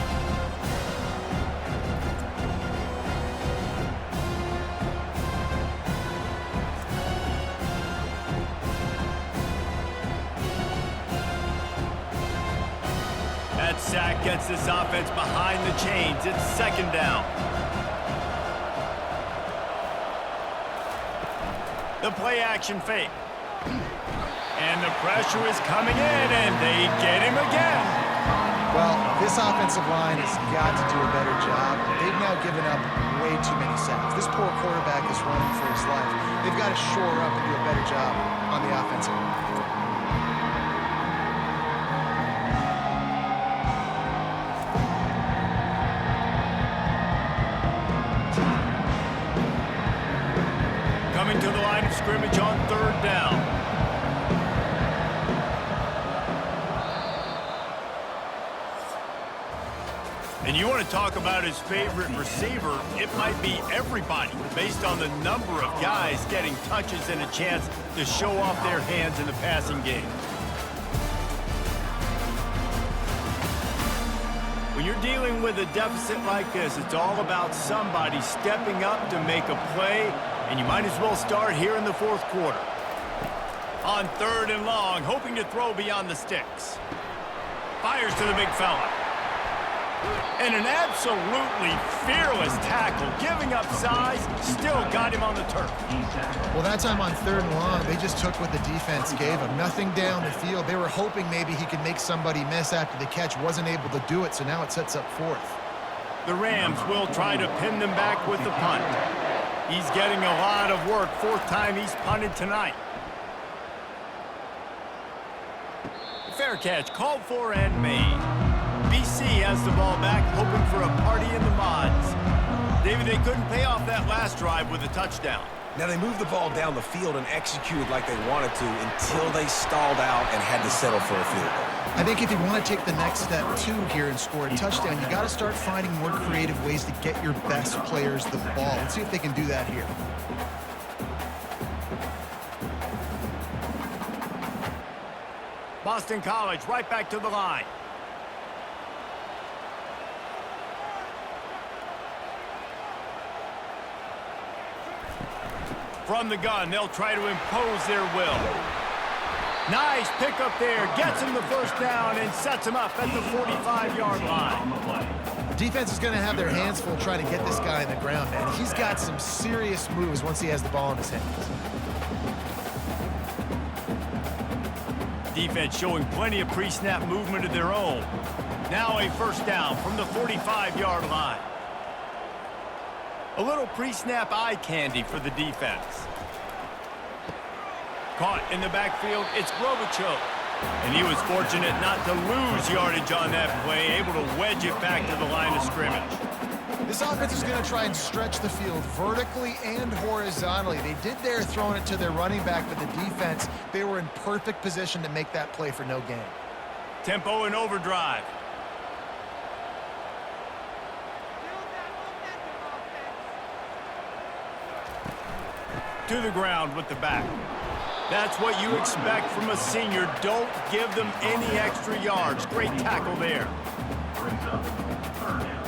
That sack gets this offense behind the chains. It's second down. The play-action fake. And the pressure is coming in, and they get him again. Well, this offensive line has got to do a better job. They've now given up way too many sacks. This poor quarterback is running for his life. They've got to shore up and do a better job on the offensive line. Coming to the line of scrimmage on third down. And you want to talk about his favorite receiver, it might be everybody, based on the number of guys getting touches and a chance to show off their hands in the passing game. When you're dealing with a deficit like this, it's all about somebody stepping up to make a play, and you might as well start here in the fourth quarter. On third and long, hoping to throw beyond the sticks. Fires to the big fella. And an absolutely fearless tackle, giving up size, still got him on the turf. Well, that time on third and long, they just took what the defense gave him. Nothing down the field. They were hoping maybe he could make somebody miss after the catch. Wasn't able to do it, so now it sets up fourth. The Rams will try to pin them back with the punt. He's getting a lot of work. Fourth time he's punted tonight. Fair catch, called for and made. BC has the ball back, hoping for a party in the mods. David, they couldn't pay off that last drive with a touchdown. Now, they moved the ball down the field and executed like they wanted to until they stalled out and had to settle for a field goal. I think if you want to take the next step, too, here and score a touchdown, you got to start finding more creative ways to get your best players the ball. Let's see if they can do that here. Boston College right back to the line. From the gun, they'll try to impose their will. Nice pickup there. Gets him the first down and sets him up at the 45-yard line. The defense is going to have their hands full trying to get this guy in the ground, man. He's got some serious moves once he has the ball in his hands. Defense showing plenty of pre-snap movement of their own. Now a first down from the 45-yard line. A little pre-snap eye candy for the defense. Caught in the backfield, it's Robichaux. And he was fortunate not to lose yardage on that play, able to wedge it back to the line of scrimmage. This offense is going to try and stretch the field vertically and horizontally. They did there throwing it to their running back, but the defense, they were in perfect position to make that play for no gain. Tempo and overdrive. To the ground with the back. That's what you expect from a senior. Don't give them any extra yards. Great tackle there. Brings up third down.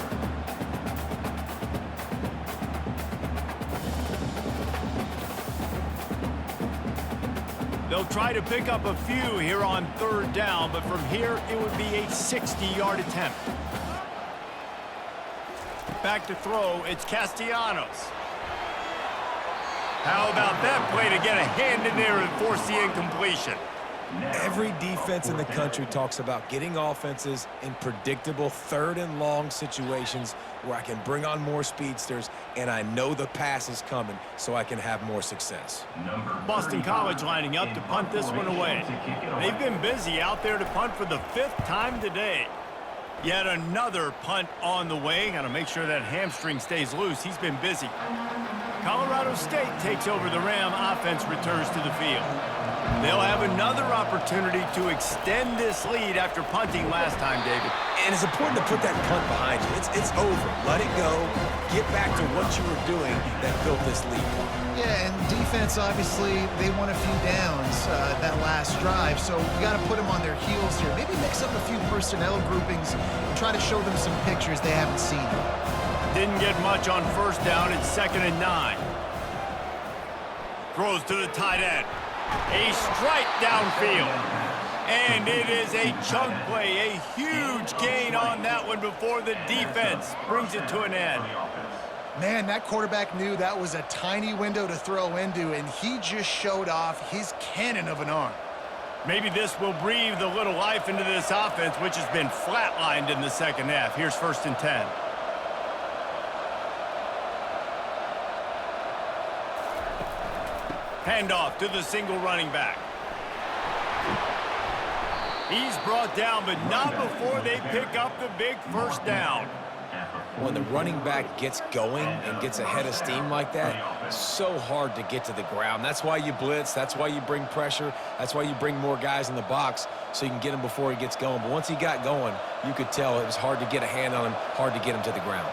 They'll try to pick up a few here on third down, but from here it would be a 60-yard attempt. Back to throw, it's Castellanos. How about that play to get a hand in there and force the incompletion? Every defense in the country talks about getting offenses in predictable third and long situations where I can bring on more speedsters and I know the pass is coming so I can have more success. Boston College lining up to punt this one away. They've been busy out there to punt for the 5th time today. Yet another punt on the way. Got to make sure that hamstring stays loose. He's been busy. Colorado State takes over the Ram. Offense returns to the field. They'll have another opportunity to extend this lead after punting last time, David. And it's important to put that punt behind you. It's over. Let it go. Get back to what you were doing that built this lead. Yeah, and defense, obviously, they won a few downs that last drive, so you got to put them on their heels here. Maybe mix up a few personnel groupings and try to show them some pictures they haven't seen. Didn't get much on first down. It's 2nd and 9. Throws to the tight end. A strike downfield. And it is a chunk play. A huge gain on that one before the defense brings it to an end. Man, that quarterback knew that was a tiny window to throw into, and he just showed off his cannon of an arm. Maybe this will breathe a little life into this offense, which has been flatlined in the second half. Here's 1st and 10. Handoff to the single running back. He's brought down, but not before they pick up the big first down. When the running back gets going and gets ahead of steam like that, it's so hard to get to the ground. That's why you blitz. That's why you bring pressure. That's why you bring more guys in the box so you can get him before he gets going. But once he got going, you could tell it was hard to get a hand on him, hard to get him to the ground.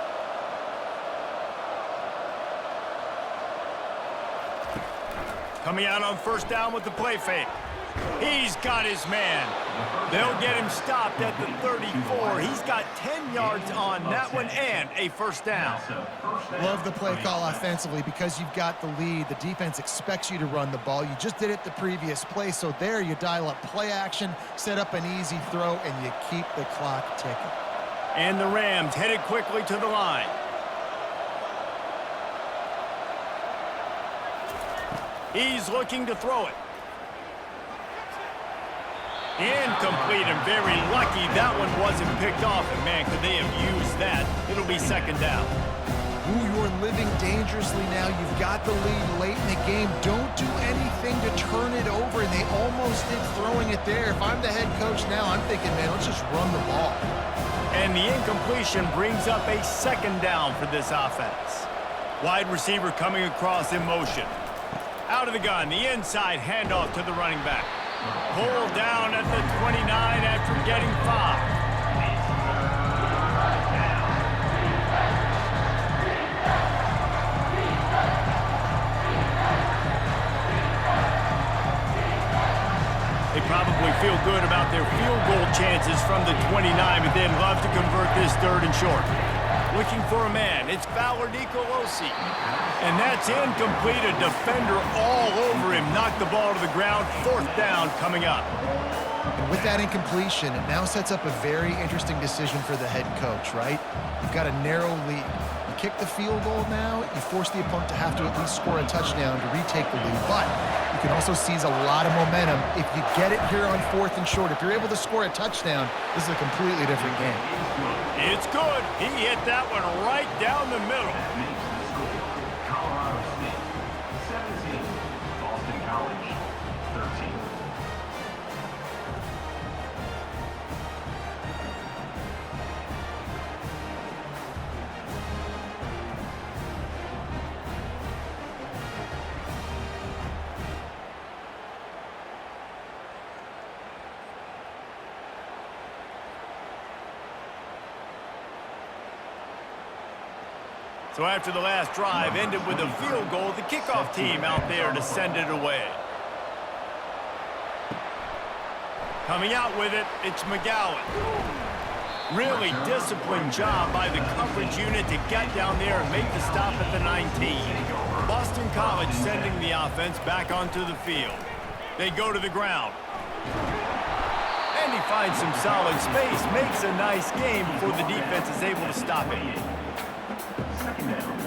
Coming out on first down with the play fake. He's got his man. They'll get him stopped at the 34. He's got 10 yards on that one and a first down. Love the play call offensively because you've got the lead. The defense expects you to run the ball. You just did it the previous play, so there you dial up play action, set up an easy throw, and you keep the clock ticking. And the Rams headed quickly to the line. He's looking to throw it. Incomplete and very lucky that one wasn't picked off. And man, could they have used that? It'll be 2nd down. Ooh, you're living dangerously now. You've got the lead late in the game. Don't do anything to turn it over, and they almost did throwing it there. If I'm the head coach now, I'm thinking, man, let's just run the ball. And the incompletion brings up a 2nd down for this offense. Wide receiver coming across in motion. Out of the gun, the inside handoff to the running back. Pulled down at the 29 after getting 5. They probably feel good about their field goal chances from the 29, but they'd love to convert this 3rd and short. Looking for a man, it's Fowler Nicolosi. And that's incomplete, a defender all over him. Knocked the ball to the ground, 4th down coming up. And with that incompletion, it now sets up a very interesting decision for the head coach, right? You've got a narrow lead. You kick the field goal now, you force the opponent to have to at least score a touchdown to retake the lead. But you can also seize a lot of momentum if you get it here on 4th and short. If you're able to score a touchdown, this is a completely different game. It's good. He hit that one right down the middle. Colorado State 17, Boston College 13. So after the last drive ended with a field goal, the kickoff team out there to send it away. Coming out with it, it's McGowan. Really disciplined job by the coverage unit to get down there and make the stop at the 19. Boston College sending the offense back onto the field. They go to the ground. And he finds some solid space, makes a nice game before the defense is able to stop it. Second down.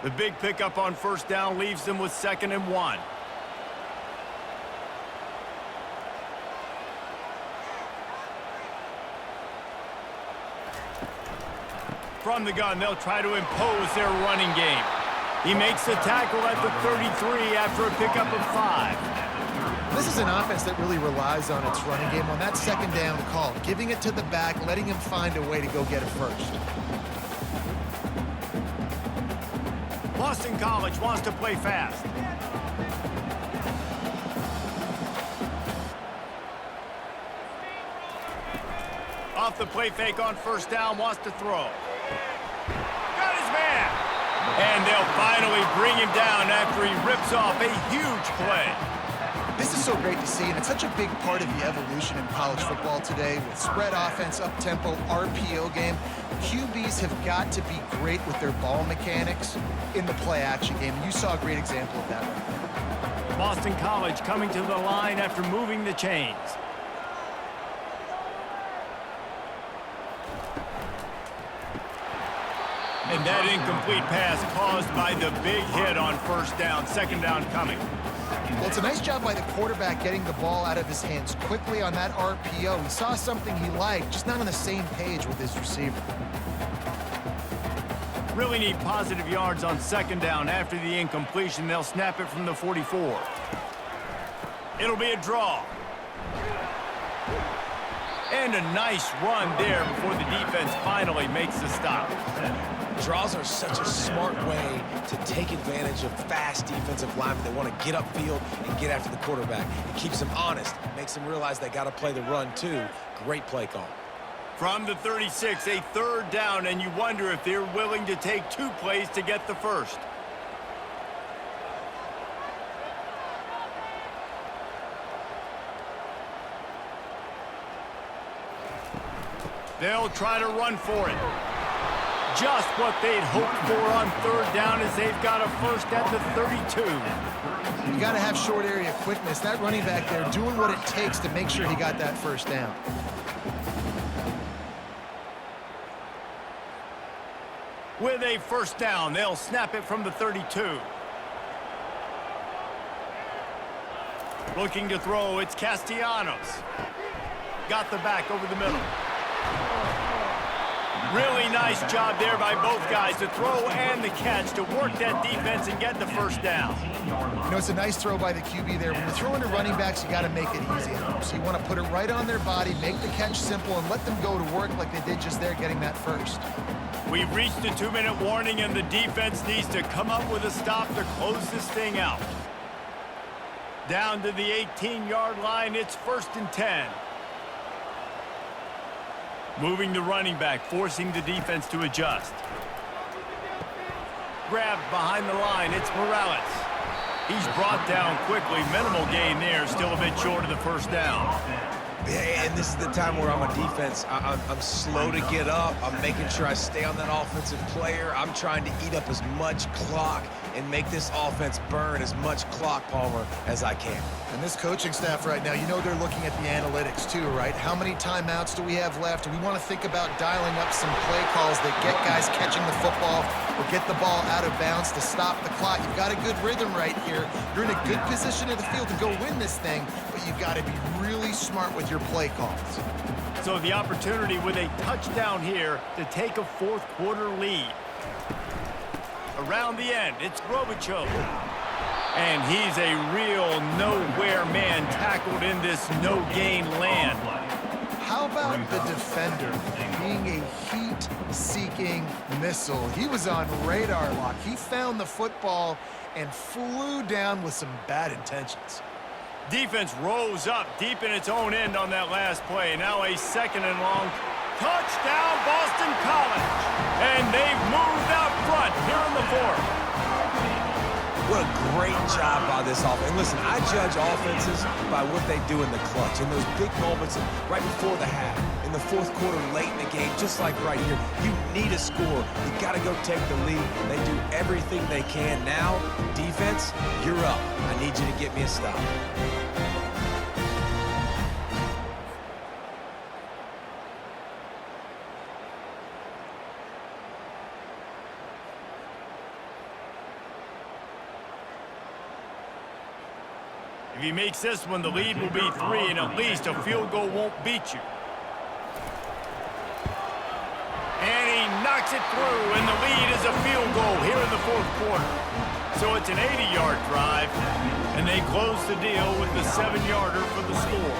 The big pickup on first down leaves them with 2nd and 1. From the gun, they'll try to impose their running game. He makes the tackle at the 33 after a pickup of 5. This is an offense that really relies on its running game on that 2nd down call, giving it to the back, letting him find a way to go get it first. Boston College wants to play fast. Off the play fake on first down, wants to throw. Got his man. And they'll finally bring him down after he rips off a huge play. This is so great to see, and it's such a big part of the evolution in college football today with spread offense, up-tempo, RPO game. QBs have got to be great with their ball mechanics in the play-action game. You saw a great example of that right there. Boston College coming to the line after moving the chains. And that incomplete pass caused by the big hit on first down. 2nd down coming. Well, it's a nice job by the quarterback getting the ball out of his hands quickly on that RPO. He saw something he liked, just not on the same page with his receiver. Really need positive yards on 2nd down. After the incompletion, they'll snap it from the 44. It'll be a draw. And a nice run there before the defense finally makes the stop. Draws are such a smart way to take advantage of fast defensive linemen. They want to get upfield and get after the quarterback. It keeps them honest, makes them realize they got to play the run too. Great play call. From the 36, a 3rd down, and you wonder if they're willing to take 2 plays to get the first. They'll try to run for it. Just what they'd hoped for on 3rd down as they've got a first at the 32. You got to have short area quickness. That running back there doing what it takes to make sure he got that first down. With a first down, they'll snap it from the 32. Looking to throw, it's Castellanos. Got the back over the middle. Really nice job there by both guys, the throw and the catch to work that defense and get the first down. You know, it's a nice throw by the QB there. When you're throwing to running backs, you got to make it easy on them. So you want to put it right on their body, make the catch simple, and let them go to work like they did just there, getting that first. We've reached a 2-minute warning, and the defense needs to come up with a stop to close this thing out. Down to the 18-yard line, it's 1st and 10. Moving the running back, forcing the defense to adjust. Grabbed behind the line, it's Morales. He's brought down quickly. Minimal gain there, still a bit short of the first down. Yeah, and this is the time where I'm a defense. I'm slow to get up. I'm making sure I stay on that offensive player. I'm trying to eat up as much clock and make this offense burn as much clock, Palmer, as I can. And this coaching staff right now, you know they're looking at the analytics too, right? How many timeouts do we have left? We want to think about dialing up some play calls that get guys catching the football or get the ball out of bounds to stop the clock. You've got a good rhythm right here. You're in a good position of the field to go win this thing, but you've got to be really smart with your play calls. So the opportunity with a touchdown here to take a 4th quarter lead. Around the end, it's Grobichuk. And he's a real nowhere man tackled in this no-gain land. How about the defender being a heat-seeking missile? He was on radar lock. He found the football and flew down with some bad intentions. Defense rose up deep in its own end on that last play. Now a 2nd and long Touchdown, Boston College. And they've moved out front here in the fourth. What a great job by this offense. And listen, I judge offenses by what they do in the clutch, in those big moments right before the half, in the fourth quarter, late in the game, just like right here. You need a score. You got to go take the lead. They do everything they can. Now, defense, you're up. I need you to get me a stop. If he makes this one, the lead will be 3, and at least a field goal won't beat you. And he knocks it through, and the lead is a field goal here in the fourth quarter. So it's an 80-yard drive, and they close the deal with the 7-yarder for the score.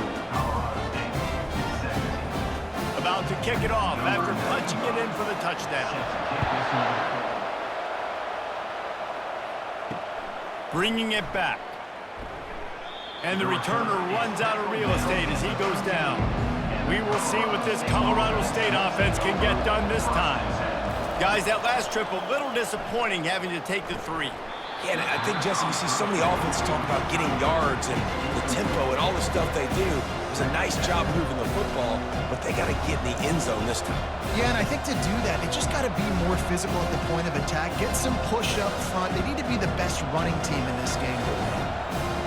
About to kick it off after punching it in for the touchdown. Bringing it back. And the returner runs out of real estate as he goes down. We will see what this Colorado State offense can get done this time. Guys, that last trip, a little disappointing having to take the 3. Yeah, and I think, Jesse, you see so many offenses talk about getting yards and the tempo and all the stuff they do. It was a nice job moving the football, but they got to get in the end zone this time. Yeah, and I think to do that, they just got to be more physical at the point of attack, get some push up front. They need to be the best running team in this game.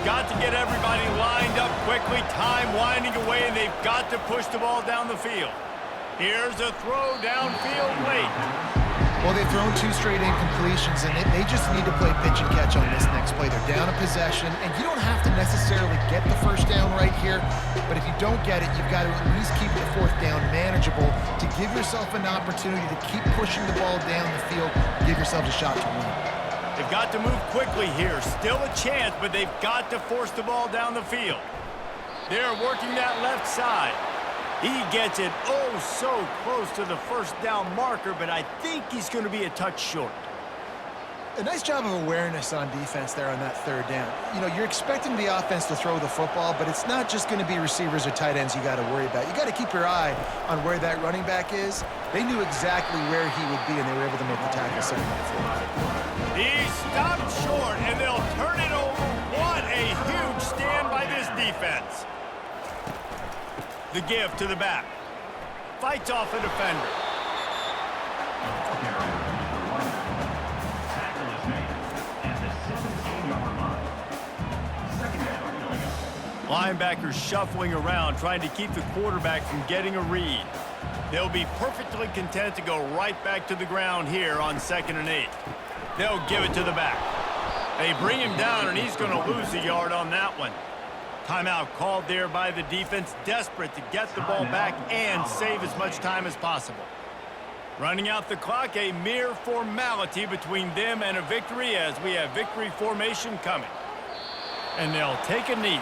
Got to get everybody lined up quickly, time winding away, and they've got to push the ball down the field. Here's a throw downfield late. Well, they've thrown 2 straight incompletions, and they just need to play pitch and catch on this next play. They're down a possession, and you don't have to necessarily get the first down right here, but if you don't get it, you've got to at least keep the 4th down manageable to give yourself an opportunity to keep pushing the ball down the field, give yourselves a shot to win. They've got to move quickly here. Still a chance, but they've got to force the ball down the field. They're working that left side. He gets it oh so close to the first down marker, but I think he's going to be a touch short. A nice job of awareness on defense there on that 3rd down. You know, you're expecting the offense to throw the football, but it's not just going to be receivers or tight ends you got to worry about. You got to keep your eye on where that running back is. They knew exactly where he would be, and they were able to make the tackle setting up for him. He stopped short, and they'll turn it over. What a huge stand by this defense. The give to the back. Fights off a defender. Linebackers shuffling around, trying to keep the quarterback from getting a read. They'll be perfectly content to go right back to the ground here on 2nd and 8. They'll give it to the back. They bring him down, and he's going to lose a yard on that one. Timeout called there by the defense, desperate to get the ball back and save as much time as possible. Running out the clock, a mere formality between them and a victory as we have victory formation coming. And they'll take a knee.